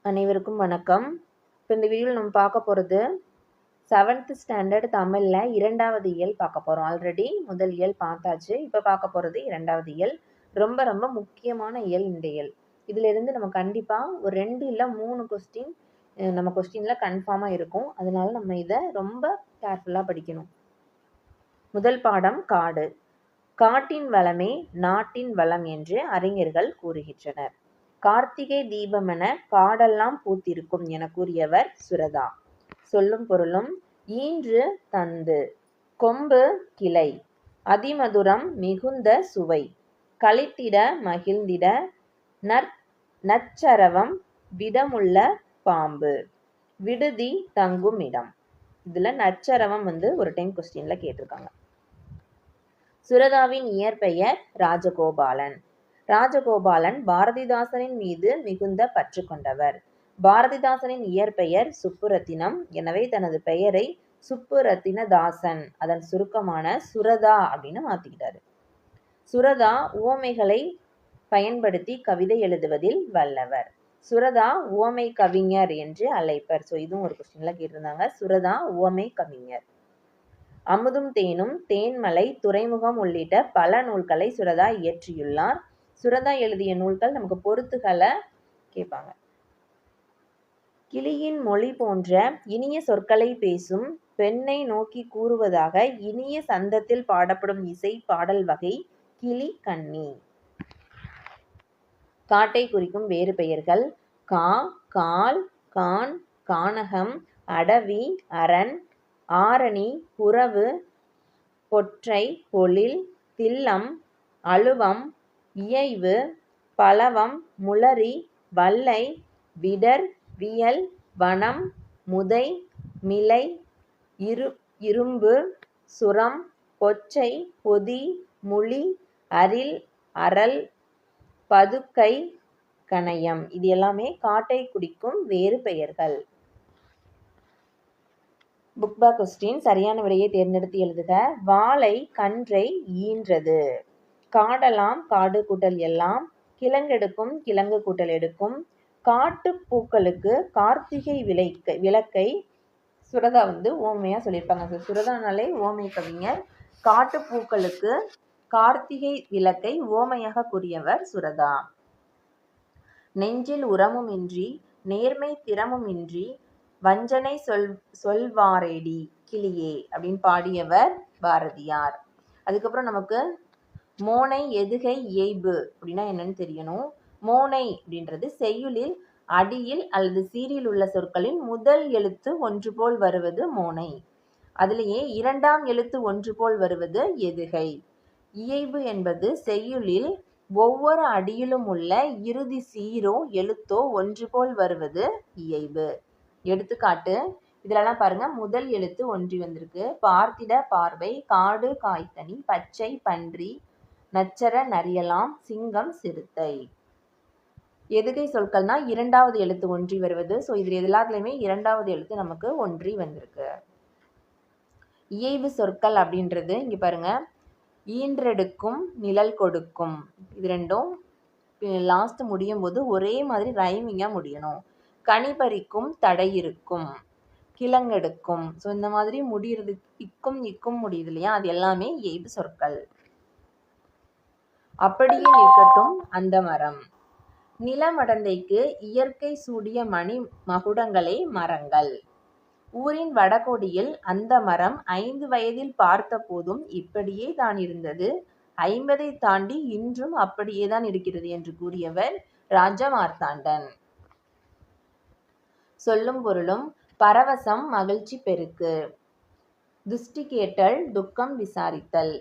அனைவருக்கும் வணக்கம். இப்போ இந்த வீடியோவில் நம்ம பார்க்க போகிறது 7th ஸ்டாண்டர்ட் தமிழில் 2வது இயல் பார்க்க போகிறோம். ஆல்ரெடி முதல் இயல் பார்த்தாச்சு. இப்போ பார்க்க போகிறது 2வது இயல். ரொம்ப ரொம்ப முக்கியமான இயல் இந்த இயல். இதிலிருந்து நம்ம கண்டிப்பாக ஒரு 2 இல்லை 3 கொஸ்டின் நம்ம கொஸ்டினில் கன்ஃபார்மாக இருக்கும். அதனால நம்ம இதை ரொம்ப கேர்ஃபுல்லாக படிக்கணும். முதல் பாடம் காடு. காட்டின் வளமே நாட்டின் வளம் என்று அறிஞர்கள் கூறுகின்றனர். கார்த்திகை தீபமென காடெல்லாம் பூத்திருக்கும் என கூறியவர் சுரதா. சொல்லும் பொருளும்: ஈன்று தந்து, கொம்பு கிளை, அதிமதுரம் மிகுந்த சுவை, களித்திட மகிழ்ந்திட, நற்சரவம் விடமுள்ள பாம்பு, விடுதி தங்கும் இடம். இதுல நற்சரவம் ஒரு டைம் கொஸ்டின்ல கேட்டிருக்காங்க. சுரதாவின் இயற்பெயர் ராஜகோபாலன். ராஜகோபாலன் பாரதிதாசனின் மீது மிகுந்த பற்று கொண்டவர். பாரதிதாசனின் இயற்பெயர் சுப்புரத்தினம். எனவே தனது பெயரை சுப்புரத்தினதாசன், அதன் சுருக்கமான சுரதா அப்படின்னு மாத்திக்கிட்டாரு. சுரதா உவமைகளை பயன்படுத்தி கவிதை எழுதுவதில் வல்லவர். சுரதா உவமை கவிஞர் என்று அழைப்பர். இதுவும் ஒரு கொஸ்டின்ல கேட்டிருந்தாங்க. சுரதா உவமை கவிஞர். அமுதும் தேனும், தேன்மலை, துறைமுகம் உள்ளிட்ட பல நூல்களை சுரதா இயற்றியுள்ளார். சுரதா எழுதிய நூல்கள் நமக்கு பொருத்துகளை கேட்பாங்க. கிளியின் மொழி போன்ற இனிய சொற்களை பேசும் பெண்ணை நோக்கி கூறுவதாக இனிய சந்தத்தில் பாடப்படும் இசை பாடல் வகை கிளி கண்ணி. காட்டை குறிக்கும் வேறு பெயர்கள்: கா, கால், கான், கானகம், அடவி, அரண், ஆரணி, புறவு, பொற்றை, பொழில், தில்லம், அழுவம், இயைவு, பலவம், முளரி, வல்லை, விடர், வியல், வனம், முதை, மிலை, இரும்பு, சுரம், பொச்சை, பொதி, முளி, அரில், அரல், பதுக்கை, கணையம். இது எல்லாமே காட்டை குறிக்கும் வேறு பெயர்கள். Book back question. சரியான விடையை தேர்ந்தெடுத்து எழுதுக. வாழை கன்றை ஈன்றது. காடலாம் காடு கூட்டல் எல்லாம், கிழங்கெடுக்கும் கிழங்கு கூட்டல் எடுக்கும், காட்டு பூக்களுக்கு கார்த்திகை விளக்கை சுரதா ஓமையா சொல்லியிருப்பாங்க. சுரதானாலே ஓமை கவிஞர். காட்டு பூக்களுக்கு கார்த்திகை விளக்கை ஓமையாக கூறியவர் சுரதா. நெஞ்சில் உரமும் இன்றி, நேர்மை திறமும் இன்றி, வஞ்சனை சொல்வாரேடி கிளியே அப்படின்னு பாடியவர் பாரதியார். அதுக்கப்புறம் நமக்கு மோனை, எதுகை, இயைபு அப்படின்னா என்னன்னு தெரியணும். மோனை அப்படின்றது செய்யுளில் அடியில் அல்லது சீரில் உள்ள சொற்களின் முதல் எழுத்து ஒன்று போல் வருவது மோனை. அதிலேயே இரண்டாம் எழுத்து ஒன்று போல் வருவது எதுகை. இயைபு என்பது செய்யுளில் ஒவ்வொரு அடியிலும் உள்ள இறுதி சீரோ எழுத்தோ ஒன்று போல் வருவது இயைபு. எடுத்துக்காட்டு இதுலலாம் பாருங்க. முதல் எழுத்து ஒன்றி வந்திருக்கு. பார்த்திட பார்வை, காடு காய்கனி, பச்சை பன்றி, நச்சர நரியலாம், சிங்கம் சிறுத்தை. எதுகை சொற்கள்னா இரண்டாவது எழுத்து ஒன்றி வருவது. இது எல்லாத்துலயுமே இரண்டாவது எழுத்து நமக்கு ஒன்றி வந்திருக்கு. இயைபு சொற்கள் அப்படின்றது இங்க பாருங்க. ஈன்றெடுக்கும், நிழல் கொடுக்கும். இது ரெண்டும் லாஸ்ட் முடியும் போது ஒரே மாதிரி ரைமிங்கா முடியணும். கனி பறிக்கும், தடை இருக்கும், கிழங்கெடுக்கும். இந்த மாதிரி முடிகிறது. இக்கும் முடியுது இல்லையா, அது எல்லாமே இயைபு சொற்கள். அப்படியே நிற்கட்டும் அந்த மரம். நிலமடந்தைக்கு இயற்கை சூடிய மணி மகுடங்களே மரங்கள். ஊரின் வடகோடியில் அந்த மரம் 5 வயதில் பார்த்த போதும் இப்படியே தான் இருந்தது, 50 தாண்டி இன்றும் அப்படியே தான் இருக்கிறது என்று கூறியவர் ராஜமார்த்தாண்டன். சொல்லும் பொருளும்: பரவசம், மகிழ்ச்சி பெருக்கு, துஷ்டி கேட்டல், துக்கம் விசாரித்தல்.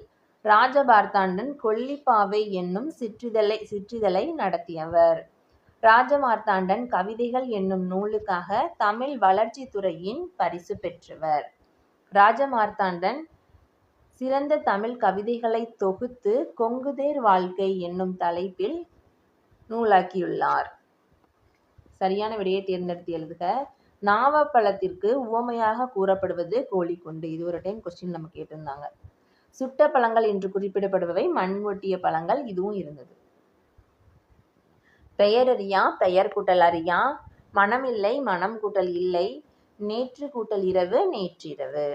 ராஜமார்த்தாண்டன் கொல்லிப்பாவை என்னும் சிற்றிதழை நடத்தியவர். ராஜமார்த்தாண்டன் கவிதைகள் என்னும் நூலுக்காக தமிழ் வளர்ச்சி துறையின் பரிசு பெற்றவர். ராஜமார்த்தாண்டன் சிறந்த தமிழ் கவிதைகளை தொகுத்து கொங்குதேர் வாழ்க்கை என்னும் தலைப்பில் நூலாக்கியுள்ளார். சரியான விடையை தேர்ந்தெடுத்து எழுதுக. நாவப்பழத்திற்கு உவமையாக கூறப்படுவது கோழிக்குண்டு. இது ஒரு டைம் கொஸ்டின் நம்ம கேட்டிருந்தாங்க. சுட்ட பழங்கள் என்று குறிப்பிடப்படுபவை மண் ஒட்டிய பழங்கள். இதுவும் இருந்தது. பெயரறியா, பெயர் கூட்டல் அறியா, மனமில்லை மனம் கூட்டல் இல்லை, நேற்று கூட்டல் இரவு நேற்றிரவு.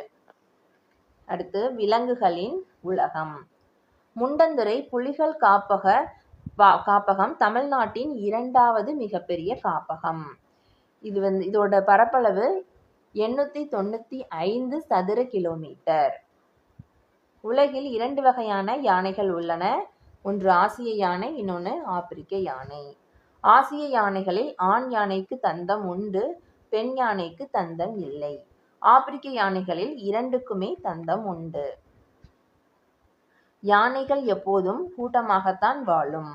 அடுத்து விலங்குகளின் உலகம். முண்டந்துறை புலிகள் காப்பகம் தமிழ்நாட்டின் 2வது மிகப்பெரிய காப்பகம். இதோட பரப்பளவு 895 சதுர கிலோமீட்டர். உலகில் 2 வகையான யானைகள் உள்ளன. ஒன்று ஆசிய யானை, இன்னொன்று ஆப்பிரிக்க யானை. ஆசிய யானைகளில் ஆண் யானைக்கு தந்தம் உண்டு, பெண் யானைக்கு தந்தம் இல்லை. ஆப்பிரிக்க யானைகளில் 2க்குமே தந்தம் உண்டு. யானைகள் எப்போதும் கூட்டமாகத்தான் வாழும்.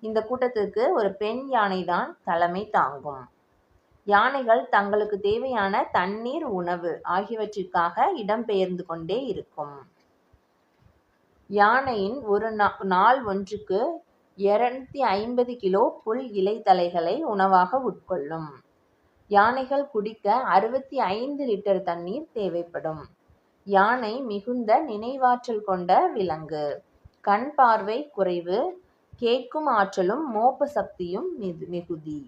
இந்த கூட்டத்திற்கு ஒரு பெண் யானைதான் தலைமை தாங்கும். யானைகள் தங்களுக்கு தேவையான தண்ணீர், உணவு ஆகியவற்றிற்காக இடம்பெயர்ந்து கொண்டே இருக்கும். யானையின் ஒரு நாள் ஒன்றுக்கு 250 கிலோ புல் இலைத்தலைகளை உணவாக உட்கொள்ளும். யானைகள் குடிக்க 65 லிட்டர் தண்ணீர் தேவைப்படும். யானை மிகுந்த நினைவாற்றல் கொண்ட விலங்கு. கண் பார்வை குறைவு, கேட்கும் ஆற்றலும் மோப்ப சக்தியும் மிகுதி.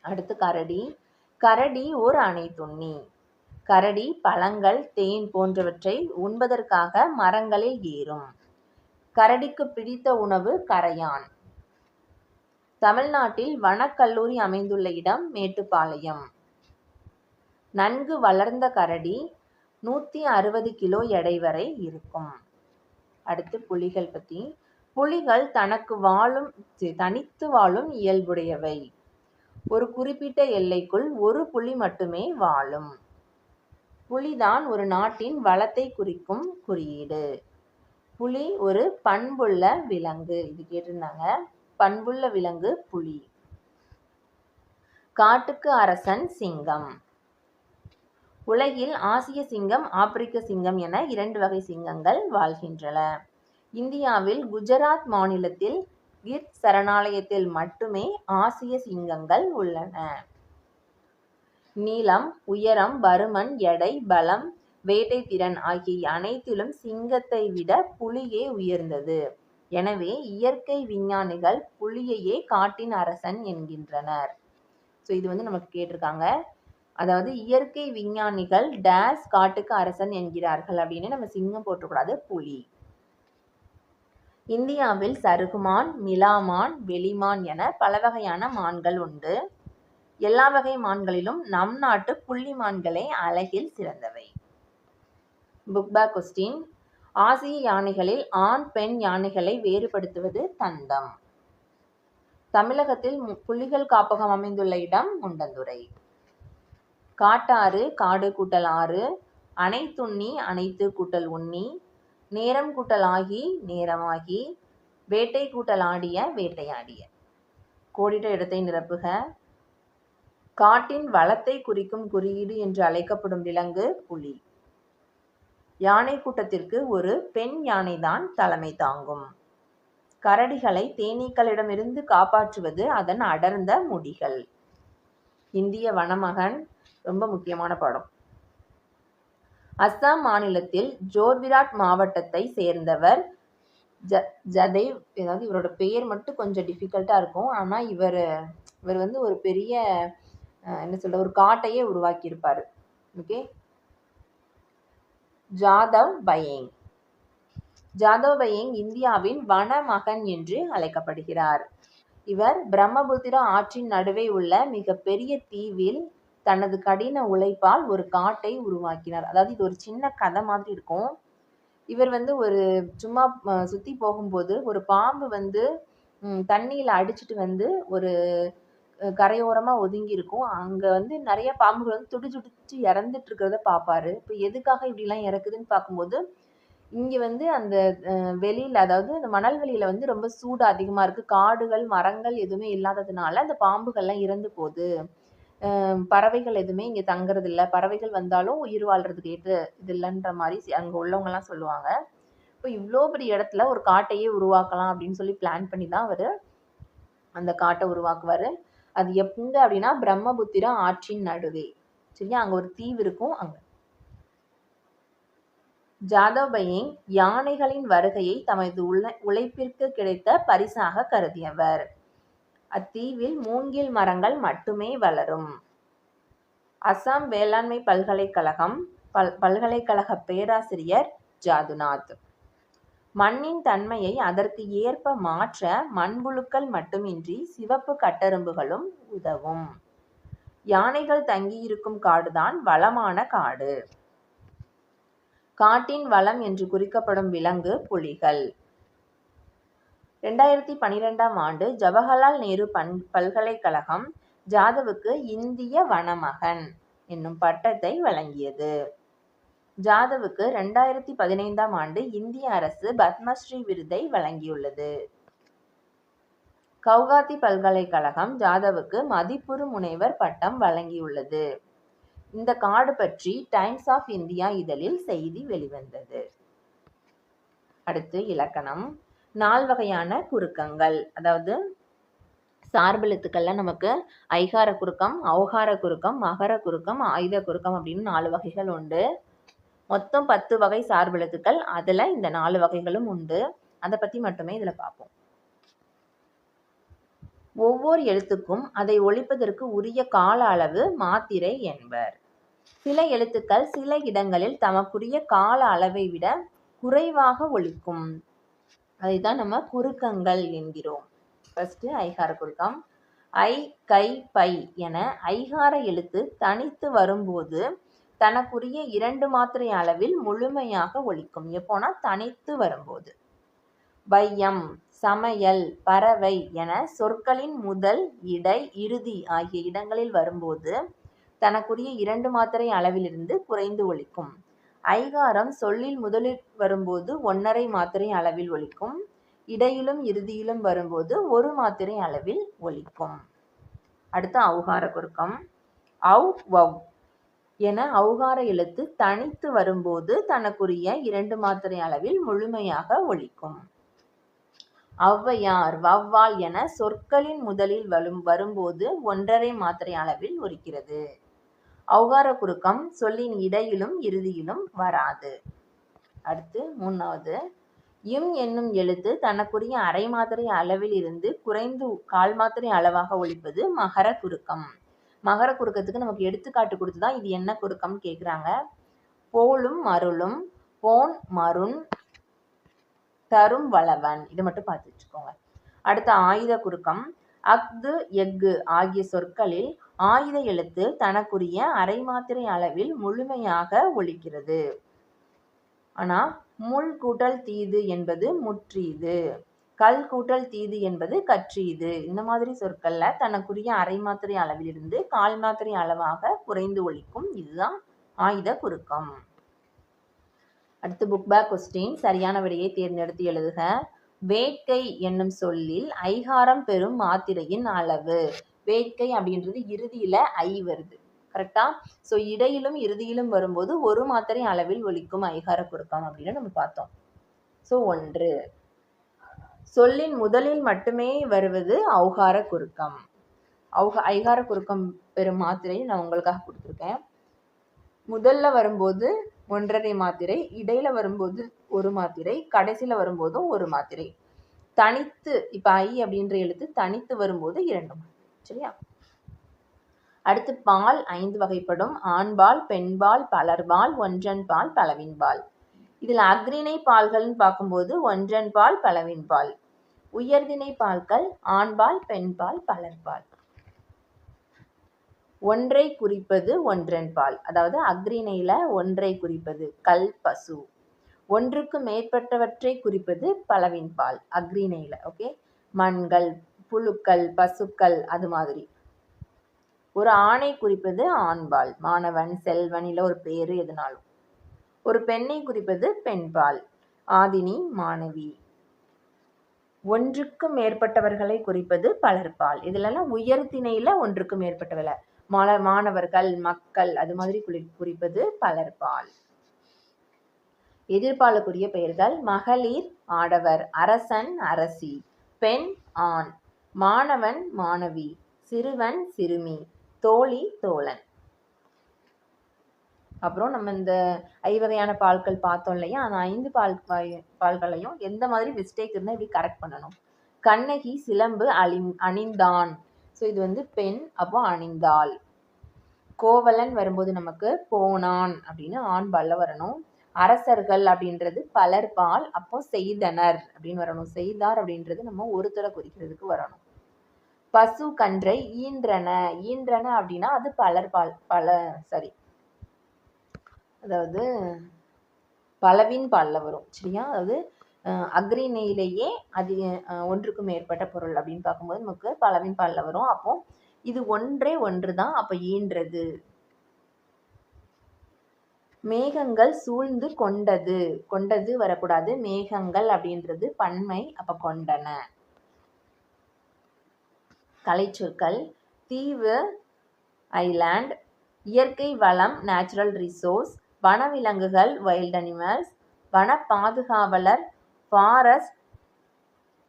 அடுத்து கரடி. கரடி ஓர் அனைத்துண்ணி. கரடி பழங்கள், தேன் போன்றவற்றை உண்பதற்காக மரங்களில் ஏறும். கரடிக்கு பிடித்த உணவு கரையான். தமிழ்நாட்டில் வனக்கல்லூரி அமைந்துள்ள இடம் மேட்டுப்பாளையம். நன்கு வளர்ந்த கரடி 160 கிலோ எடை வரை இருக்கும். அடுத்து புலிகள் பத்தி. புலிகள் தனித்து வாழும் இயல்புடையவை. ஒரு குறிப்பிட்ட எல்லைக்குள் ஒரு புலி மட்டுமே வாழும். புலிதான் ஒரு நாட்டின் வளத்தை குறிக்கும் குறியீடு. புலி ஒரு பண்புள்ள விலங்கு. இது கேட்டிருந்தாங்க. பண்புள்ள விலங்கு புலி. காட்டுக்கு அரசன் சிங்கம். உலகில் ஆசிய சிங்கம், ஆப்பிரிக்க சிங்கம் என 2 வகை சிங்கங்கள் வாழ்கின்றன. இந்தியாவில் குஜராத் மாநிலத்தில் கிர் சரணாலயத்தில் மட்டுமே ஆசிய சிங்கங்கள் உள்ளன. நீளம், உயரம், பருமன், எடை, பலம், வேட்டை திறன் ஆகிய அனைத்திலும் சிங்கத்தை விட புலியே உயர்ந்தது. எனவே இயற்கை விஞ்ஞானிகள் புலியையே காட்டின் அரசன் என்கின்றனர். இது நமக்கு கேட்டிருக்காங்க. அதாவது இயற்கை விஞ்ஞானிகள் டேஸ் காட்டுக்கு அரசன் என்கிறார்கள் அப்படின்னு நம்ம சிங்கம் போட்டக்கூடாது, புலி. இந்தியாவில் சருகுமான், மிலாமான், வெளிமான் என பல வகையான மான்கள் உண்டு. எல்லா வகை மான்களிலும் நம் நாட்டு புள்ளிமான்களே அழகில் சிறந்தவை. Book back question. ஆசிய யானைகளில் ஆண், பெண் யானைகளை வேறுபடுத்துவது தந்தம். தமிழகத்தில் புலிகள் காப்பகம் அமைந்துள்ள இடம் முண்டந்துறை. காட்டாறு, காடு கூட்டல் ஆறு, அனைத்துண்ணி, அனைத்து கூட்டல் உண்ணி, நேரம் கூட்டல் ஆகி, நேரமாகி, வேட்டை கூட்டல் ஆடிய, வேட்டையாடிய. கோடிட்ட இடத்தை நிரப்புக. காட்டின் வளத்தை குறிக்கும் குறியீடு என்று அழைக்கப்படும் விலங்கு புலி. யானை கூட்டத்திற்கு ஒரு பெண் யானைதான் தலைமை தாங்கும். கரடிகளை தேனீக்களிடமிருந்து காப்பாற்றுவது அதன் அடர்ந்த முடிகள். இந்திய வனமகன் ரொம்ப முக்கியமான பாடம். அஸ்ஸாம் மாநிலத்தில் ஜோர்விராட் மாவட்டத்தை சேர்ந்தவர் ஜதேவ். ஏதாவது இவரோட பெயர் மட்டும் கொஞ்சம் டிஃபிகல்ட்டா இருக்கும். ஆனால் இவர் ஒரு பெரிய ஒரு காட்டையே உருவாக்கியிருப்பாரு. ஓகே. ஜாதவ் பயேங். ஜாதவ் பயேங் இந்தியாவின் வனமகன் என்று அழைக்கப்படுகிறார். இவர் பிரம்மபுத்திரா ஆற்றின் நடுவே உள்ள மிக பெரிய தீவில் தனது கடின உழைப்பால் ஒரு காட்டை உருவாக்கினார். அதாவது இது ஒரு சின்ன கதை மாதிரி இருக்கும். இவர் ஒரு சும்மா சுத்தி போகும்போது ஒரு பாம்பு தண்ணியில அடிச்சுட்டு ஒரு கரையோரமா ஒதுங்கி இருக்கும். அங்க நிறைய பாம்புகள் துடிச்சு இறந்துட்டு இருக்கிறத பார்ப்பாரு. இப்போ எதுக்காக இப்படிலாம் இறக்குதுன்னு பார்க்கும்போது இங்க அந்த வெளியில, அதாவது அந்த மணல் வெளியில ரொம்ப சூடு அதிகமா இருக்கு. காடுகள், மரங்கள் எதுவுமே இல்லாததுனால அந்த பாம்புகள்லாம் இறந்து போகுது. பறவைகள் எதுவுமே இங்க தங்குறது இல்லை. பறவைகள் வந்தாலும் உயிர் வாழ்றதுக்கு ஏற்ற இது இல்லைன்ற மாதிரி அங்க உள்ளவங்க எல்லாம் சொல்லுவாங்க. இப்போ இவ்வளோ பெரிய இடத்துல ஒரு காட்டையே உருவாக்கலாம் அப்படின்னு சொல்லி பிளான் பண்ணி தான் அவரு அந்த காட்டை உருவாக்குவாரு. அது எங்க அப்படின்னா பிரம்மபுத்திரா ஆற்றின் நடுவே. சரியா? அங்க ஒரு தீவு இருக்கும். அங்க ஜாதவ் பயேங் யானைகளின் வருகையை தமது உழைப்பிற்கு கிடைத்த பரிசாக கருதியவர். அத்தீவில் மூங்கில் மரங்கள் மட்டுமே வளரும். அசாம் வேளாண்மை பல்கலைக்கழகம் பல்கலைக்கழக பேராசிரியர் ஜாதுநாத். மண்ணின் தன்மையை அதற்கு ஏற்ப மாற்ற மண்புழுக்கள் மட்டுமின்றி சிவப்பு கட்டெறும்புகளும் உதவும். யானைகள் தங்கியிருக்கும் காடுதான் வளமான காடு. காட்டின் வளம் என்று குறிக்கப்படும் விலங்கு புலிகள். 2012ஆம் ஆண்டு ஜவஹர்லால் நேரு பல்கலைக்கழகம் ஜாதவுக்கு இந்திய வனமகன் என்னும் பட்டத்தை வழங்கியது. ஜாதவுக்கு 2015ஆம் ஆண்டு இந்திய அரசு பத்மஸ்ரீ விருதை வழங்கியுள்ளது. கவுகாத்தி பல்கலைக்கழகம் ஜாதவுக்கு மதிப்புறு முனைவர் பட்டம் வழங்கியுள்ளது. இந்த காடு பற்றி டைம்ஸ் ஆஃப் இந்தியா இதழில் செய்தி வெளிவந்தது. அடுத்து இலக்கணம். 4 வகையான குறுக்கங்கள், அதாவது சார்பெழுத்துக்கள்ல நமக்கு ஐகார குறுக்கம், ஔகார குறுக்கம், மகர குறுக்கம், ஆயுத குறுக்கம் அப்படின்னு 4 வகைகள் உண்டு. மொத்தம் 10 வகை சார்பெழுத்துக்கள். அதுல இந்த 4 வகைகளும் உண்டு. அதை பத்தி மட்டுமே இதுல பார்ப்போம். ஒவ்வொரு எழுத்துக்கும் அதை ஒலிப்பதற்கு உரிய கால அளவு மாத்திரை என்பர். சில எழுத்துக்கள் சில இடங்களில் தமக்குரிய கால அளவை விட குறைவாக ஒலிக்கும். அதைதான் நம்ம குறுக்கங்கள் என்கிறோம். ஃபர்ஸ்ட் ஐகார குறுக்கம். ஐ, கை, பை என ஐகார எழுத்து தனித்து வரும்போது தனக்குரிய 2 மாத்திரை அளவில் முழுமையாக ஒலிக்கும். எப்போனா தனித்து வரும்போது. வையம், சமையல், பறவை என சொற்களின் முதல், இடை, இறுதி ஆகிய இடங்களில் வரும்போது தனக்குரிய 2 மாத்திரை அளவிலிருந்து குறைந்து ஒலிக்கும். ஐகாரம் சொல்லில் முதலில் வரும்போது 1½ மாத்திரை அளவில் ஒலிக்கும். இடையிலும் இறுதியிலும் வரும்போது 1 மாத்திரை அளவில் ஒலிக்கும். அடுத்து ஔகார குறுக்கம். ஔ, வவ் என ஔகார எழுத்து தனித்து வரும்போது தனக்குரிய 2 மாத்திரை அளவில் முழுமையாக ஒலிக்கும். ஔவையார், வௌவால் என சொற்களின் முதலில் வரும்போது 1½ மாத்திரை அளவில் ஒலிக்கிறது. ஔகார குறுக்கம் சொல்லின் இடையிலும் இறுதியிலும் வராது. அடுத்து 3வது. இம் என்னும் எழுத்து தனக்குரிய அரை மாத்திரை அளவில் இருந்து குறைந்து 1/4 மாத்திரை அளவாக ஒலிப்பது மகர குறுக்கம். மகர குறுக்கத்துக்கு நமக்கு எடுத்துக்காட்டு கொடுத்துதான் இது என்ன குறுக்கம்னு கேட்குறாங்க. போலும் மருளும், போன் மருண், தரும் வளவன். இதை மட்டும் பார்த்து வச்சுக்கோங்க. அடுத்த ஆயுத குறுக்கம். அஃது, எஃகு ஆகிய சொற்களில் ஆயுத எழுத்து தனக்குரிய அரை மாத்திரை அளவில் முழுமையாக ஒலிக்கிறது. ஆனா முள் கூட்டல் தீது என்பது முற்றீது, கல் கூட்டல் தீது என்பது கற்றீது. இந்த மாதிரி சொற்கள்ல தனக்குரிய அரை மாத்திரை அளவிலிருந்து 1/4 மாத்திரை அளவாக குறைந்து ஒலிக்கும். இதுதான் ஆயுத குறுக்கம். அடுத்து புக் பேக் கொஸ்டின். சரியான விடையை தேர்ந்தெடுத்து எழுதுக. வேட்கை என்னும் சொல்லில் ஐகாரம் பெறும் மாத்திரையின் அளவு. வேட்கை அப்படின்றது இறுதியில ஐ வருது, கரெக்டா? ஸோ இடையிலும் இறுதியிலும் வரும்போது 1 மாத்திரை அளவில் ஒலிக்கும் ஐகார குறுக்கம் அப்படின்னு நம்ம பார்த்தோம். ஸோ 1. சொல்லின் முதலில் மட்டுமே வருவது ஔகார குறுக்கம். ஐகார குறுக்கம் பெறும் மாத்திரை நான் உங்களுக்காக கொடுத்துருக்கேன். முதல்ல வரும்போது 1½ மாத்திரை, இடையில வரும்போது 1 மாத்திரை, கடைசியில வரும்போதும் 1 மாத்திரை. தனித்து, இப்ப ஐ அப்படின்ற எழுத்து தனித்து வரும்போது 2 மாத்திரை. சரியா? அடுத்து பால் 5 வகைப்படும். ஆண்பால், பெண்பால், பலர்பால், ஒன்றன்பால், பலவின்பால். இதுல அக்ரிணை பால்கள்னு பார்க்கும்போது ஒன்றன்பால், பலவின்பால். உயர்திணை பால்கள் ஆண்பால், பெண்பால், பலர்பால். ஒன்றை குறிப்பது ஒன்றன்பால், அதாவது அக்ரிணையில ஒன்றை குறிப்பது கல், பசு. ஒன்றுக்கு மேற்பட்டவற்றை குறிப்பது பலவின்பால் அக்ரிணையில. ஓகே, மண்கள், புழுக்கள், பசுக்கள் அது மாதிரி. ஒரு ஆணை குறிப்பது ஆண்பால், மாணவன், செல்வன், இல்ல ஒரு பேரு எதுனாலும். ஒரு பெண்ணை குறிப்பது பெண்பால், ஆதினி, மாணவி. ஒன்றுக்கு மேற்பட்டவர்களை குறிப்பது பலர்பால். இதுலலாம் உயர்திணையில ஒன்றுக்கு மேற்பட்டவர்களை, மாணவர்கள், மக்கள் அது மாதிரி குறிப்பது பலர்பால். எதிர்பாலுக்குரிய பெயர்கள் மகளிர், ஆடவர், அரசன், அரசி, பெண், ஆண், மாணவன், மாணவி, சிறுவன், சிறுமி, தோழி, தோழன். அப்புறம் நம்ம இந்த 5 வகையான பால்கள் பார்த்தோம் இல்லையா? அந்த 5 பால்களையும் எந்த மாதிரி மிஸ்டேக் இருந்தால் இப்படி கரெக்ட் பண்ணணும். கண்ணகி சிலம்பு அணிந்தான். ஸோ இது வந்து பெண், அப்போ அணிந்தாள். கோவலன் வரும்போது நமக்கு போனான் அப்படின்னு ஆண்பால்ல வரணும். அரசர்கள் அப்படின்றது பலர்பால், அப்போ செய்தனர் அப்படின்னு வரணும். செய்தார் அப்படின்றது நம்ம ஒருத்தரை குறிக்கிறதுக்கு வரணும். பசு கன்றை ஈன்றன. ஈன்றன அப்படின்னா அது பலர்பால், அதாவது பலவின் பால்ல வரும். சரியா? அதாவது அக்ரிணையிலேயே அது ஒன்றுக்கும் மேற்பட்ட பொருள் அப்படின்னு பார்க்கும்போது நமக்கு பலவின் பால்ல வரும். அப்போ இது ஒன்றே ஒன்றுதான், அப்ப ஈன்றது. மேகங்கள் சூழ்ந்து கொண்டது. கொண்டது வரக்கூடாது. மேகங்கள் அப்படின்றது பன்மை, அப்ப கொண்டன. கலைச்சொற்கள்: தீவு ஐலாண்ட், இயற்கை வளம் நேச்சுரல் ரிசோர்ஸ், வனவிலங்குகள் வைல்ட் அனிமல்ஸ், வன பாதுகாவலர் ஃபாரஸ்ட்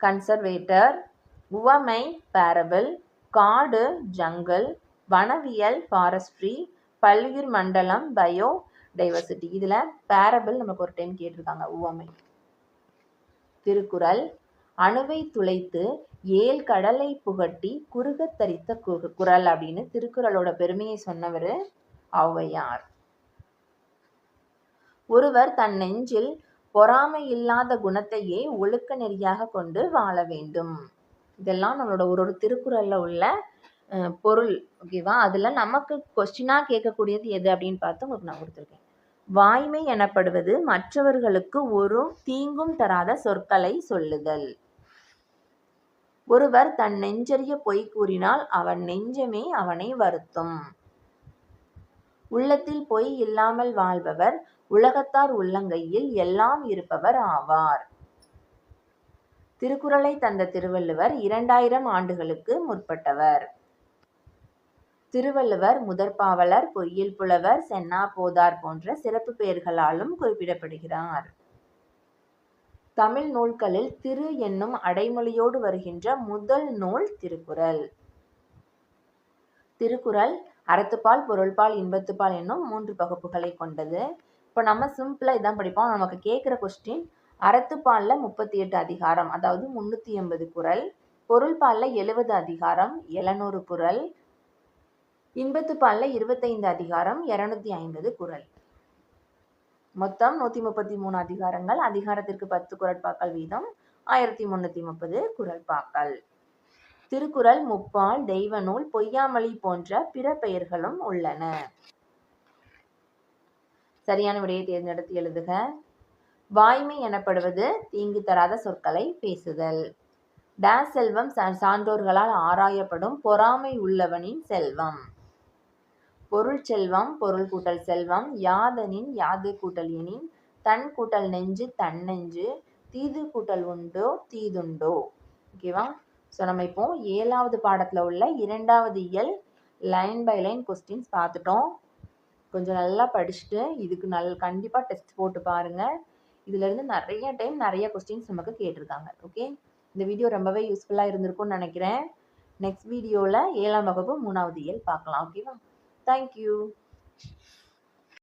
கன்சர்வேட்டர், உவமை பேரபிள், காடு ஜங்கிள், வனவியல் ஃபாரஸ்ட்ரி, பல்லுயிர் மண்டலம் பயோ டைவர்சிட்டி. இதுல பேரபிள் நமக்கு ஒரு டைம் கேட்டிருக்காங்க, உவமை. திருக்குறள்: அணுவை துளைத்து ஏழ் கடலை புகட்டி குறுக தரித்த குறள் அப்படின்னு திருக்குறளோட பெருமையை சொன்னவர் ஔவையார். ஒருவர் தன் நெஞ்சில் பொறாமை இல்லாத குணத்தையே ஒழுக்க நெறியாக கொண்டு வாழ வேண்டும். இதெல்லாம் நம்மளோட ஒரு திருக்குறள்ல உள்ள பொருள். ஓகேவா? அதுல நமக்கு கொஸ்டினா கேட்கக்கூடியது எது அப்படின்னு பார்த்து உங்களுக்கு நான் கொடுத்துருக்கேன். வாய்மை எனப்படுவது மற்றவர்களுக்கு ஒரு தீங்கும் தராத சொற்களை சொல்லுதல். ஒருவர் தன் நெஞ்சறிய பொய் கூறினால் அவன் நெஞ்சமே அவனை வருத்தும். உள்ளத்தில் பொய் இல்லாமல் வாழ்பவர் உலகத்தார் உள்ளங்கையில் எல்லாம் இருப்பவர் ஆவார். திருக்குறளை தந்த திருவள்ளுவர் 2000 ஆண்டுகளுக்கு முற்பட்டவர். திருவள்ளுவர் முதற்பாவலர், பொய்யில் புலவர், சென்னா போதார் போன்ற சிறப்பு பெயர்களாலும் குறிப்பிடப்படுகிறார். தமிழ் நூல்களில் திரு என்னும் அடைமொழியோடு வருகின்ற முதல் நூல் திருக்குறள். திருக்குறள் அறத்துப்பால், பொருள்பால், இன்பத்துப்பால் என்னும் 3 பகுப்புகளை கொண்டது. இப்போ நம்ம சிம்பிளா இதான் படிப்போம். நமக்கு கேட்குற கொஸ்டின் அறத்துப்பால்ல 38 அதிகாரம், அதாவது 380 குறள், பொருள்பால்ல 70 அதிகாரம் 700 குறள், இன்பத்துப்பால்ல 25 அதிகாரம் 250 குறள். மொத்தம் 133 அதிகாரங்கள். அதிகாரத்திற்கு 10 குறட்பாக்கள் வீதம் 1330 குறட்பாக்கள். திருக்குறள் முப்பால், தெய்வ நூல், பொய்யாமொழி போன்ற பிற பெயர்களும் உள்ளன. சரியான விடையை தேர்ந்தெடுத்து எழுதுக. வாய்மை எனப்படுவது தீங்கு தராத சொற்களை பேசுதல். டேஸ் செல்வம் சான்றோர்களால் ஆராயப்படும் பொறாமை உள்ளவனின் செல்வம். பொருள் செல்வம், பொருள் கூட்டல் செல்வம், யாதெனின் யாது கூட்டல் எனின், தன் கூட்டல் நெஞ்சு தன்னெஞ்சு, தீது கூட்டல் உண்டோ தீதுண்டோ. ஓகேவா? ஸோ நம்ம இப்போ 7வது பாடத்தில் உள்ள 2வது இயல் லைன் பை லைன் கொஸ்டின்ஸ் பார்த்துட்டோம். கொஞ்சம் நல்லா படிச்சுட்டு இதுக்கு கண்டிப்பாக டெஸ்ட் போட்டு பாருங்கள். இதுலேருந்து நிறைய டைம் நிறைய கொஸ்டின்ஸ் நமக்கு கேட்டிருக்காங்க. ஓகே, இந்த வீடியோ ரொம்பவே யூஸ்ஃபுல்லாக இருந்திருக்கும்னு நினைக்கிறேன். நெக்ஸ்ட் வீடியோவில் 7ஆம் வகுப்பு 3வது இயல் பார்க்கலாம். ஓகேவா? Thank you.